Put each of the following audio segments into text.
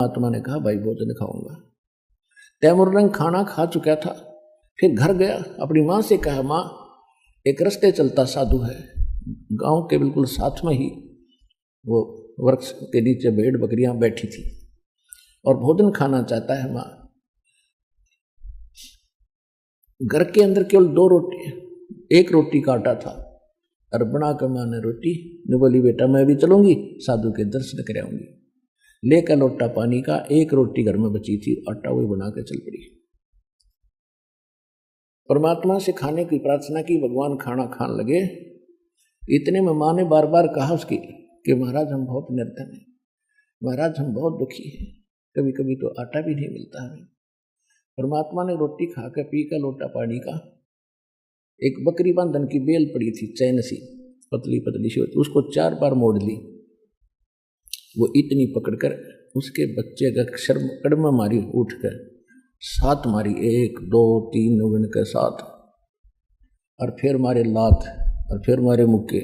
आत्मा ने कहा भाई भोजन खाऊंगा। तैमूरलंग खाना खा चुका था, फिर घर गया, अपनी माँ से कहा माँ एक रास्ते चलता साधु है, गांव के बिल्कुल साथ में ही वो वृक्ष के नीचे भेड़ बकरियां बैठी थी और भोजन खाना चाहता है माँ। घर के अंदर केवल 2 रोटी, 1 रोटी का आटा था और बना कर माँ ने रोटी ने बोली बेटा मैं भी चलूंगी, साधु के दर्शन कर आऊंगी। लेकर लोटा पानी का, 1 रोटी घर में बची थी, आटा वही बना के चल पड़ी। परमात्मा से खाने की प्रार्थना की, भगवान खाना खाने लगे। इतने में माँ ने बार बार कहा उसकी कि महाराज हम बहुत निर्धन हैं, महाराज हम बहुत दुखी हैं, कभी कभी तो आटा भी नहीं मिलता हमें। परमात्मा ने रोटी खा कर पी कर लोटा पानी का, एक बकरी बंधन की बेल पड़ी थी चैन सी, पतली पतली सी होती, उसको 4 बार मोड़ ली। वो इतनी पकड़कर उसके बच्चे का शर्म कड़मा मारी, उठ कर 7 मारी, 1 2 3 गिन कर 7, और फिर मारे लात और फिर मारे मुक्के।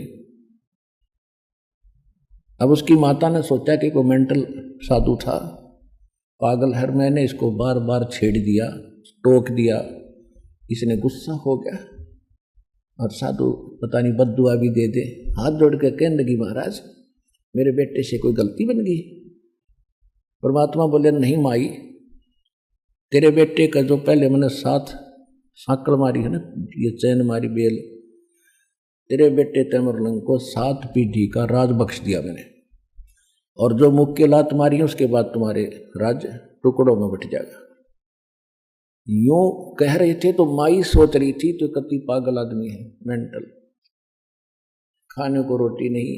अब उसकी माता ने सोचा कि कोई मेंटल साधु था, पागल है, मैंने इसको बार बार छेड़ दिया, टोक दिया, इसने गुस्सा हो गया और साधु पता नहीं बद्दुआ भी दे दे। हाथ जोड़ के कहने लगी महाराज मेरे बेटे से कोई गलती बन गई। परमात्मा बोले नहीं माई, तेरे बेटे का जो पहले मैंने 7 सांकड़ मारी है ना, ये चैन मारी बेल, तेरे बेटे तैमूरलंग को 7 पीढ़ी का राज बख्श दिया मैंने, और जो मुख के लात मारी है उसके बाद तुम्हारे राज टुकड़ों में बट जाएगा। यूं कह रहे थे तो माई सोच रही थी तो कति पागल आदमी है, मेंटल, खाने को रोटी नहीं,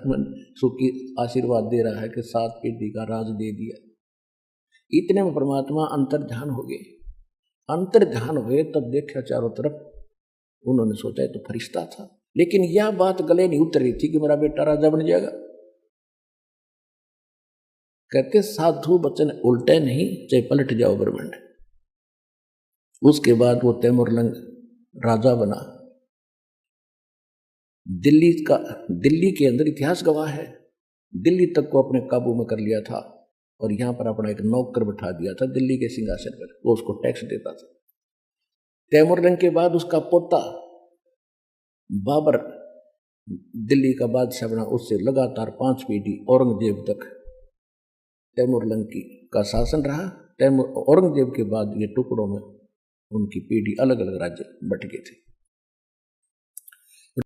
मन सुखी आशीर्वाद दे रहा है कि 7 पीढ़ी का राज दे दिया। इतने में परमात्मा अंतर्ध्यान हो गए। अंतर्ध्यान हुए तब देखा चारों तरफ, उन्होंने सोचा ये तो फरिश्ता था, लेकिन यह बात गले नहीं उतर रही थी कि मेरा बेटा राजा बन जाएगा। कहते साधु वचन उल्टे नहीं, चाहे पलट जाओ ब्रह्मांड। उसके बाद वो तैमूरलंग राजा बना। दिल्ली के अंदर इतिहास गवाह है, दिल्ली तक को अपने काबू में कर लिया था और यहां पर अपना एक नौकर बिठा दिया था दिल्ली के सिंहासन पर, वो उसको टैक्स देता था। तैमूरलंग के बाद उसका पोता बाबर दिल्ली का बादशाह बना, उससे लगातार 5 पीढ़ी औरंगजेब तक तैमूरलंग का शासन रहा। औरंगजेब के बाद ये टुकड़ों में उनकी पीढ़ी अलग अलग राज्य बट गए थे।